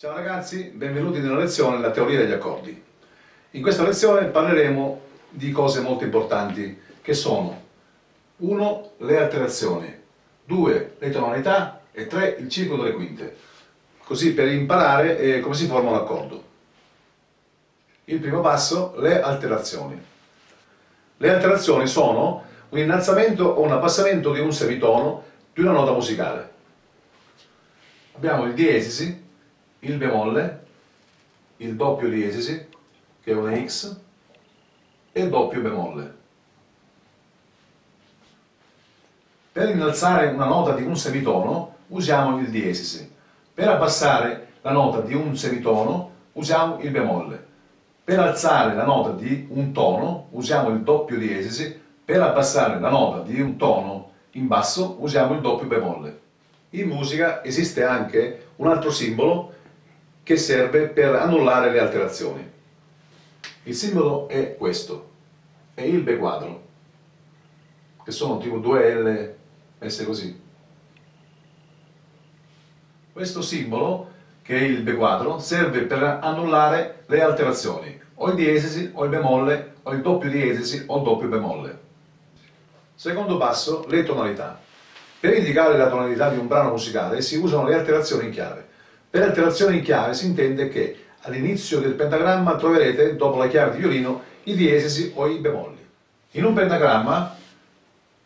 Ciao ragazzi, benvenuti nella lezione La teoria degli accordi. In questa lezione parleremo di cose molto importanti che sono 1. Le alterazioni, 2. Le tonalità e 3. Il ciclo delle quinte, così per imparare come si forma un accordo. Il primo passo, le alterazioni. Le alterazioni sono un innalzamento o un abbassamento di un semitono di una nota musicale. Abbiamo il diesisi, il bemolle, il doppio diesisi, che è una X, e il doppio bemolle. Per innalzare una nota di un semitono usiamo il diesisi. Per abbassare la nota di un semitono usiamo il bemolle. Per alzare la nota di un tono usiamo il doppio diesisi. Per abbassare la nota di un tono in basso usiamo il doppio bemolle. In musica esiste anche un altro simbolo che serve per annullare le alterazioni. Il simbolo è questo, è il B quadro, che sono tipo 2L messe così. Questo simbolo, che è il B quadro, serve per annullare le alterazioni, o il diesisi, o il bemolle, o il doppio diesisi, o il doppio bemolle. Secondo passo, le tonalità. Per indicare la tonalità di un brano musicale si usano le alterazioni in chiave. Per alterazioni in chiave si intende che all'inizio del pentagramma troverete, dopo la chiave di violino, i diesisi o i bemolli. In un pentagramma,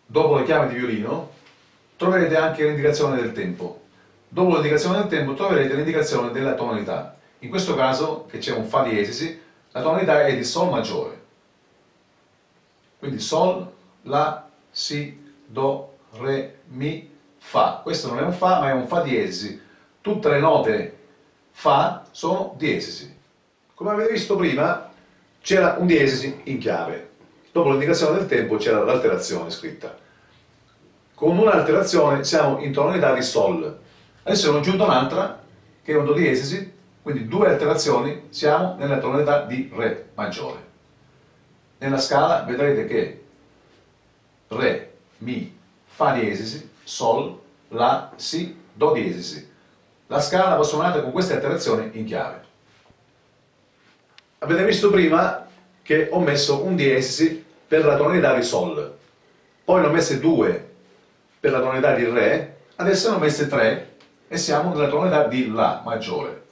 dopo la chiave di violino, troverete anche l'indicazione del tempo. Dopo l'indicazione del tempo troverete l'indicazione della tonalità. In questo caso, che c'è un Fa diesisi, la tonalità è di Sol maggiore. Quindi Sol, La, Si, Do, Re, Mi, Fa. Questo non è un Fa, ma è un Fa diesisi. Tutte le note Fa sono diesisi. Come avete visto prima, c'era un diesisi in chiave. Dopo l'indicazione del tempo c'era l'alterazione scritta. Con un'alterazione siamo in tonalità di Sol. Adesso ne ho aggiunto un'altra, che è un Do diesisi, quindi due alterazioni, siamo nella tonalità di Re maggiore. Nella scala vedrete che Re, Mi, Fa diesisi, Sol, La, Si, Do diesisi. La scala va suonata con queste alterazioni in chiave. Avete visto prima che ho messo un diesisi per la tonalità di Sol, poi ne ho messe due per la tonalità di Re, adesso ne ho messe tre e siamo nella tonalità di La maggiore.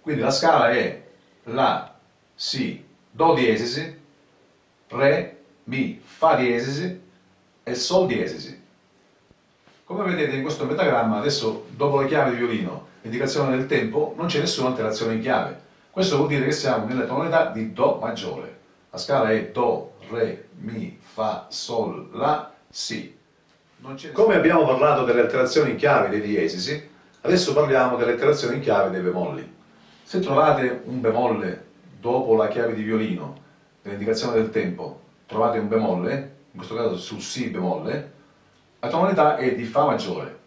Quindi la scala è La, Si, Do diesisi, Re, Mi, Fa diesisi e Sol diesisi. Come vedete in questo pentagramma, adesso dopo la chiave di violino, l'indicazione del tempo, non c'è nessuna alterazione in chiave. Questo vuol dire che siamo nella tonalità di Do maggiore. La scala è Do, Re, Mi, Fa, Sol, La, Si. Come abbiamo parlato delle alterazioni in chiave dei diesisi, adesso parliamo delle alterazioni in chiave dei bemolli. Se trovate un bemolle dopo la chiave di violino, nell'indicazione del tempo, trovate un bemolle, in questo caso sul Si bemolle, la tonalità è di Fa maggiore.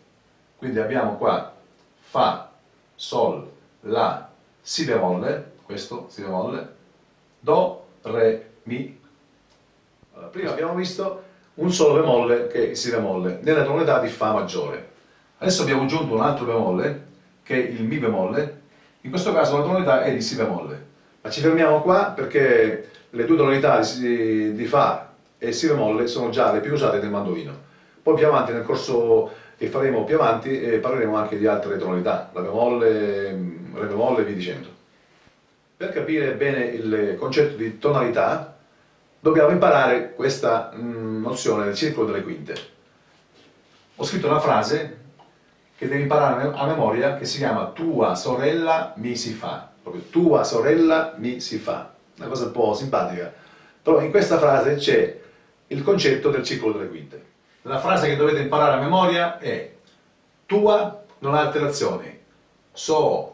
Quindi abbiamo qua Fa, Sol, La, Si bemolle, questo Si bemolle, Do, Re, Mi. Allora, prima abbiamo visto un solo bemolle che è il Si bemolle, nella tonalità di Fa maggiore. Adesso abbiamo aggiunto un altro bemolle, che è il Mi bemolle, in questo caso la tonalità è di Si bemolle. Ma ci fermiamo qua perché le due tonalità di Fa e Si bemolle sono già le più usate nel mandolino. Poi più avanti, nel corso che faremo più avanti, parleremo anche di altre tonalità, la bemolle, Re bemolle e via dicendo. Per capire bene il concetto di tonalità, dobbiamo imparare questa nozione del circolo delle quinte. Ho scritto una frase che devi imparare a memoria, che si chiama Tua sorella mi si fa. Proprio Tua sorella mi si fa. Una cosa un po' simpatica. Però in questa frase c'è il concetto del circolo delle quinte. La frase che dovete imparare a memoria è Tua non ha alterazioni, sorella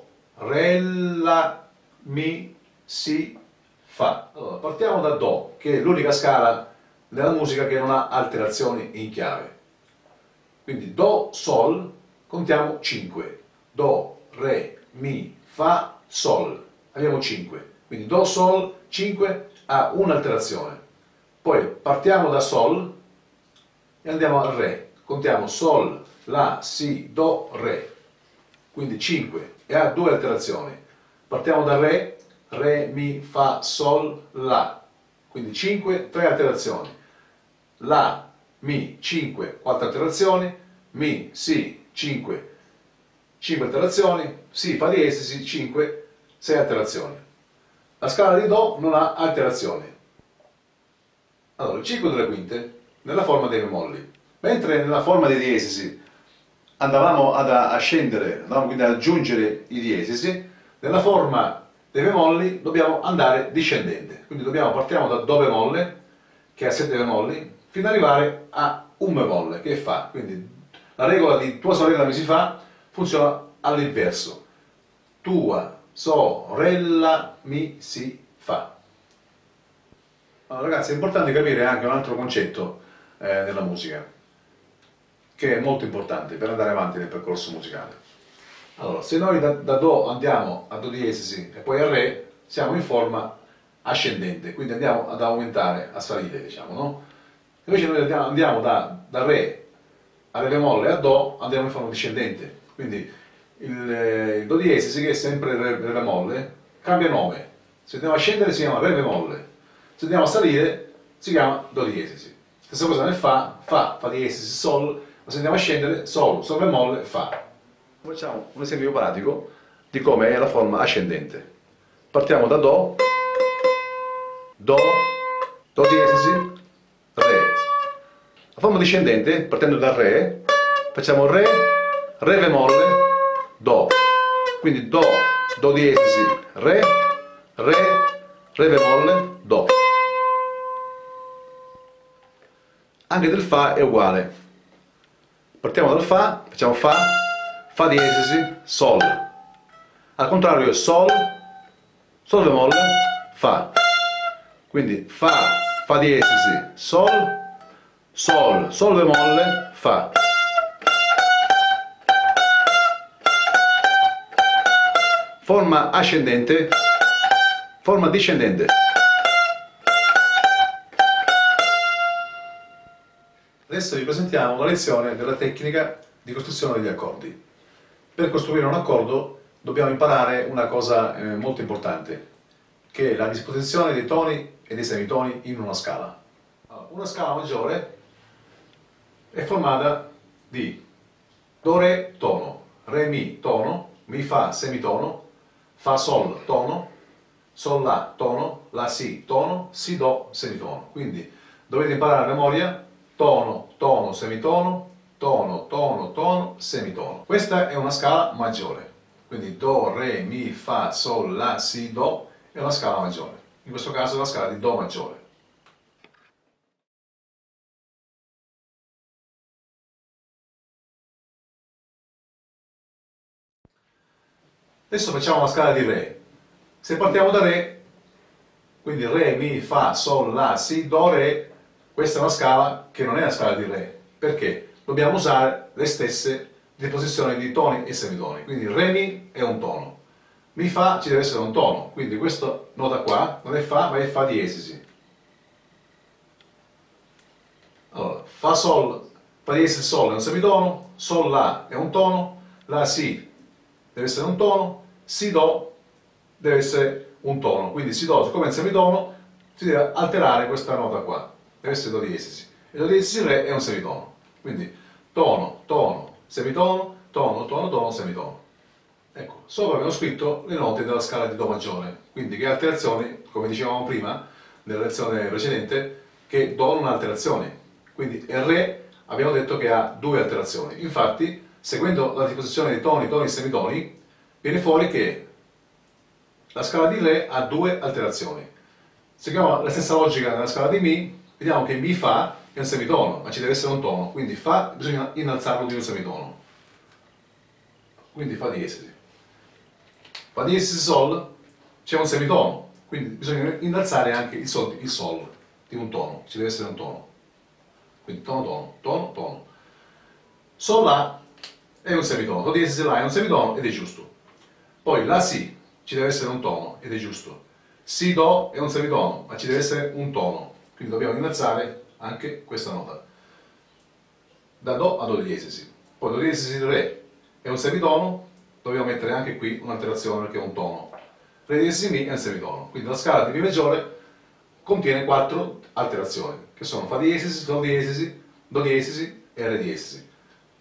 mi si fa. Allora, partiamo da Do, che è l'unica scala della musica che non ha alterazioni in chiave. Quindi Do, Sol, contiamo 5. Do, Re, Mi, Fa, Sol. Abbiamo 5. Quindi Do, Sol, 5 ha un'alterazione. Poi partiamo da Sol e andiamo al Re. Contiamo Sol, La, Si, Do, Re. Quindi 5 e ha due alterazioni. Partiamo da Re, Re, Mi, Fa, Sol, La, quindi 5, 3 alterazioni. La, Mi, 5, 4 alterazioni, Mi, Si, 5, 5 alterazioni, Si, Fa diesisi, 5, 6 alterazioni. La scala di Do non ha alterazioni. Allora, il ciclo delle quinte nella forma dei bemolli, mentre nella forma dei diesisi andavamo a scendere, andavamo quindi ad aggiungere i diesisi, nella forma dei bemolli dobbiamo andare discendente, quindi partiamo da Do bemolle, che ha 7 bemolli, fino ad arrivare a un bemolle, che è Fa. Quindi la regola di tua sorella mi si fa funziona all'inverso: tua sorella mi si fa. Allora, ragazzi, è importante capire anche un altro concetto nella musica, che è molto importante per andare avanti nel percorso musicale. Allora, se noi da Do andiamo a Do diesisi e poi a Re, siamo in forma ascendente, quindi andiamo ad aumentare, a salire, diciamo, no? Invece noi andiamo da Re a Re bemolle a Do, andiamo in forma discendente, quindi il Do diesisi, che è sempre Re bemolle, cambia nome. Se andiamo a scendere si chiama Re bemolle, se andiamo a salire si chiama Do diesisi. Stessa cosa nel Fa, Fa diesisi, Sol, ma se andiamo a scendere Sol, Sol bemolle, Fa. Facciamo un esempio pratico di come è la forma ascendente. Partiamo da Do, Do, Do diesisi, Re. La forma discendente, partendo da Re, facciamo Re, Re bemolle, Do. Quindi Do, Do diesisi, Re, Re, Re bemolle, Do. Anche del Fa è uguale. Partiamo dal Fa, facciamo Fa, Fa diesisi, Sol. Al contrario è Sol, Sol bemolle, Fa. Quindi Fa, Fa diesisi, Sol, Sol, Sol bemolle, Fa. Forma ascendente, forma discendente. Adesso vi presentiamo una lezione della tecnica di costruzione degli accordi. Per costruire un accordo dobbiamo imparare una cosa molto importante, che è la disposizione dei toni e dei semitoni in una scala. Allora, una scala maggiore è formata di Do, Re, tono, Re, Mi, tono, Mi, Fa, semitono, Fa, Sol, tono, Sol, La, tono, La, Si, tono, Si, Do, semitono. Quindi dovete imparare a memoria tono, tono, semitono, tono, tono, tono, semitono. Questa è una scala maggiore, quindi Do, Re, Mi, Fa, Sol, La, Si, Do è una scala maggiore. In questo caso è la scala di Do maggiore. Adesso facciamo la scala di Re. Se partiamo da Re, quindi Re, Mi, Fa, Sol, La, Si, Do, Re, questa è una scala che non è la scala di Re. Perché? Dobbiamo usare le stesse disposizioni di toni e semitoni. Quindi Re, Mi è un tono. Mi, Fa ci deve essere un tono. Quindi questa nota qua non è Fa, ma è Fa diesisi. Allora, Fa, Sol, Fa diesisi, Sol è un semitono, Sol, La è un tono, La, Si deve essere un tono, Si, Do deve essere un tono. Quindi Si, Do, siccome è un semitono, si deve alterare questa nota qua. Deve essere Do diesisi. E Do diesisi Re è un semitono. Quindi tono, tono, semitono, tono, tono, tono, semitono. Ecco, sopra abbiamo scritto le note della scala di Do maggiore. Quindi che alterazioni, come dicevamo prima, nella lezione precedente, che Do non ha alterazioni. Quindi il Re abbiamo detto che ha 2 alterazioni. Infatti, seguendo la disposizione dei toni, toni e semitoni, viene fuori che la scala di Re ha 2 alterazioni. Seguiamo la stessa logica nella scala di Mi, vediamo che Mi Fa è un semitono, ma ci deve essere un tono, quindi Fa bisogna innalzarlo di un semitono. Quindi Fa diesisi. Fa diesisi Sol c'è un semitono, quindi bisogna innalzare anche il Sol di un tono, ci deve essere un tono. Quindi tono, tono, tono, tono. Sol, La è un semitono, Do diesisi La è un semitono ed è giusto. Poi La, Si ci deve essere un tono ed è giusto. Si, Do è un semitono, ma ci deve essere un tono, quindi dobbiamo innalzare anche questa nota. Da Do a Do diesisi. Poi Do diesisi Re è un semitono, dobbiamo mettere anche qui un'alterazione perché è un tono. Re diesisi Mi e il semitono. Quindi la scala di Mi maggiore contiene 4 alterazioni, che sono Fa diesisi, Sol diesisi, Do diesisi e Re diesisi.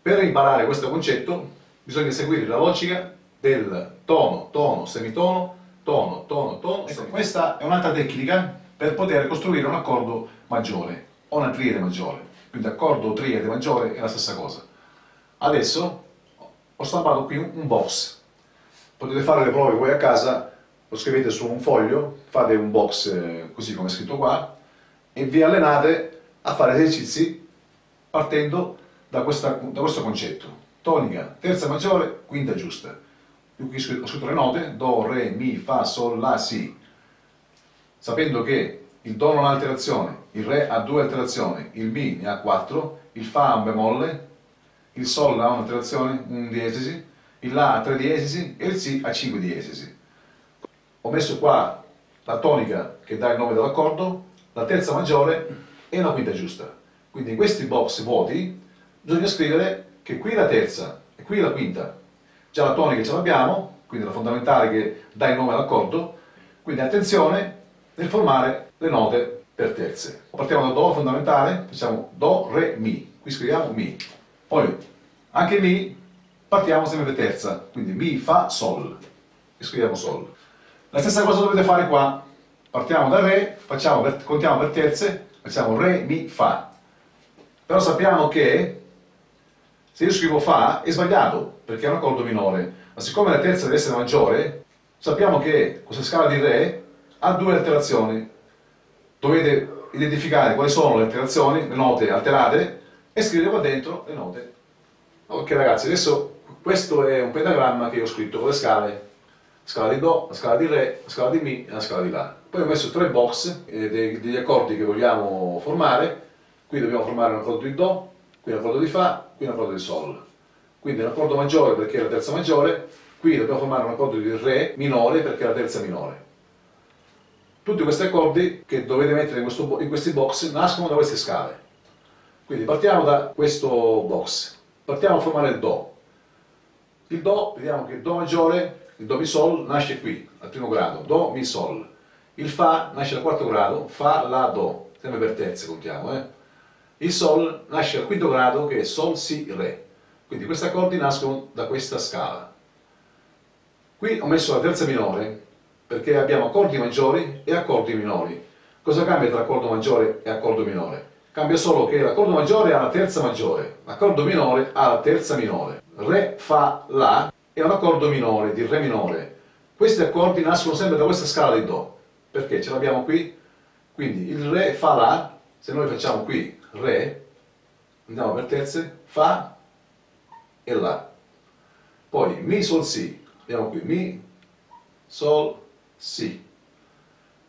Per imparare questo concetto bisogna seguire la logica del tono, tono, semitono, tono, tono, tono. Ecco, questa è un'altra tecnica per poter costruire un accordo maggiore o una triade maggiore. Quindi accordo o triade maggiore è la stessa cosa. Adesso ho stampato qui un box. Potete fare le prove voi a casa, lo scrivete su un foglio, fate un box così come è scritto qua e vi allenate a fare esercizi partendo da questo concetto. Tonica, terza maggiore, quinta giusta. Io qui ho scritto le note, Do, Re, Mi, Fa, Sol, La, Si. Sapendo che il Do non ha alterazione, il Re ha 2 alterazioni, il Mi ne ha 4, il Fa ha un bemolle, il Sol ha un'alterazione, un diesisi, il La ha 3 diesisi e il Si ha 5 diesisi. Ho messo qua la tonica che dà il nome dell'accordo, la terza maggiore e una quinta giusta. Quindi in questi box vuoti bisogna scrivere che qui la terza e qui la quinta. Già la tonica ce l'abbiamo, quindi la fondamentale che dà il nome all'accordo, quindi attenzione nel formare le note per terze. Partiamo da Do fondamentale, facciamo Do, Re, Mi, qui scriviamo Mi. Poi anche Mi partiamo sempre per terza, quindi Mi, Fa, Sol, e scriviamo Sol. La stessa cosa dovete fare qua, partiamo da Re, contiamo per terze, facciamo Re, Mi, Fa. Però sappiamo che se io scrivo Fa è sbagliato, perché è un accordo minore, ma siccome la terza deve essere maggiore, sappiamo che questa scala di Re ha 2 alterazioni. Dovete identificare quali sono le alterazioni, le note alterate, e scrivere qua dentro le note. Ok ragazzi, adesso questo è un pentagramma che io ho scritto con le scale, la scala di Do, la scala di Re, la scala di Mi e la scala di La. Poi ho messo 3 box degli accordi che vogliamo formare. Qui dobbiamo formare un accordo di Do, qui un accordo di Fa, qui un accordo di Sol. Quindi un accordo maggiore perché è la terza maggiore, qui dobbiamo formare un accordo di Re minore perché è la terza minore. Tutti questi accordi che dovete mettere in questi box nascono da queste scale. Quindi partiamo da questo box, partiamo a formare il Do. Il Do, vediamo che il Do maggiore, il Do Mi Sol, nasce qui, al primo grado, Do Mi Sol. Il Fa nasce al quarto grado, Fa La Do, sempre per terze contiamo. Il Sol nasce al quinto grado che è Sol Si Re. Quindi questi accordi nascono da questa scala. Qui ho messo la terza minore perché abbiamo accordi maggiori e accordi minori. Cosa cambia tra accordo maggiore e accordo minore? Cambia solo che l'accordo maggiore ha la terza maggiore, l'accordo minore ha la terza minore. Re, Fa, La è un accordo minore, di Re minore. Questi accordi nascono sempre da questa scala di Do. Perché ce l'abbiamo qui? Quindi il Re, Fa, La, se noi facciamo qui Re, andiamo per terze, Fa e La. Poi Mi, Sol, Si, abbiamo qui Mi, Sol, Si.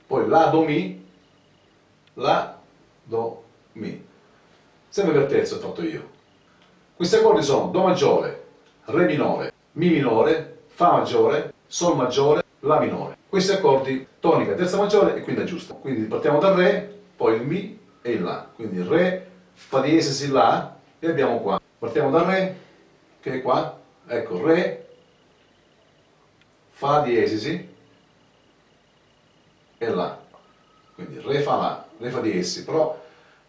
Poi La, Do, Mi, La, Do, Mi. Sempre per terzo ho fatto io. Questi accordi sono Do maggiore, Re minore, Mi minore, Fa maggiore, Sol maggiore, La minore. Questi accordi tonica, terza maggiore e quinta giusta. Quindi partiamo dal Re, poi il Mi e il La. Quindi Re, Fa diesisi, La e abbiamo qua. Partiamo dal Re, che è qua. Ecco, Re, Fa diesisi e La. Quindi Re, Fa, La, Re, Fa diesisi. Però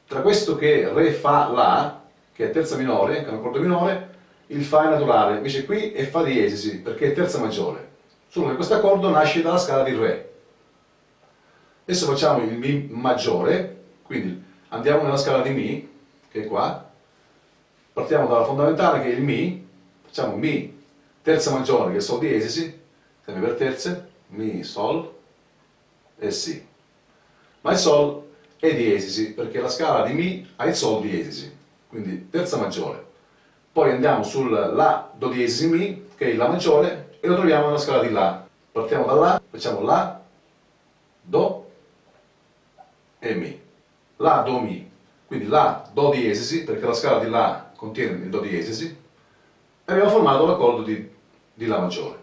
tra questo che Re, Fa, La, che è terza minore, che è un accordo minore, il Fa è naturale. Invece qui è Fa diesisi, perché è terza maggiore. Solo che questo accordo nasce dalla scala di Re. Adesso facciamo il Mi maggiore, quindi andiamo nella scala di Mi, che è qua, partiamo dalla fondamentale che è il Mi, facciamo Mi terza maggiore che è Sol diesisi, sempre per terze, Mi, Sol e Si. Ma il Sol è diesisi perché la scala di Mi ha il Sol diesisi, quindi terza maggiore. Poi andiamo sul La, Do diesisi, Mi, che è la maggiore, e lo troviamo nella scala di La. Partiamo da La, facciamo La, Do e Mi. La, Do, Mi. Quindi La, Do diesisi, perché la scala di La contiene il Do diesisi, e abbiamo formato l'accordo di La maggiore.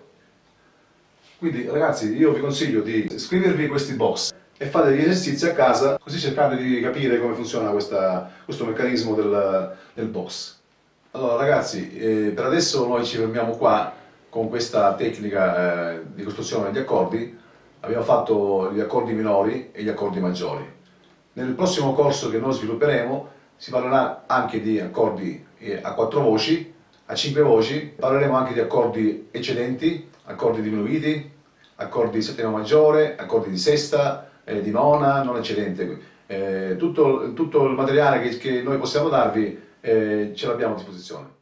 Quindi ragazzi, io vi consiglio di scrivervi questi box e fate degli esercizi a casa, così cercate di capire come funziona questo meccanismo del box. Allora ragazzi, per adesso noi ci fermiamo qua con questa tecnica di costruzione degli accordi. abbiamo fatto gli accordi minori e gli accordi maggiori. Nel prossimo corso che noi svilupperemo si parlerà anche di accordi a 4 voci, a 5 voci, parleremo anche di accordi eccedenti, accordi diminuiti, accordi di settima maggiore, accordi di sesta, di nona, non eccedente. Tutto il materiale che noi possiamo darvi ce l'abbiamo a disposizione.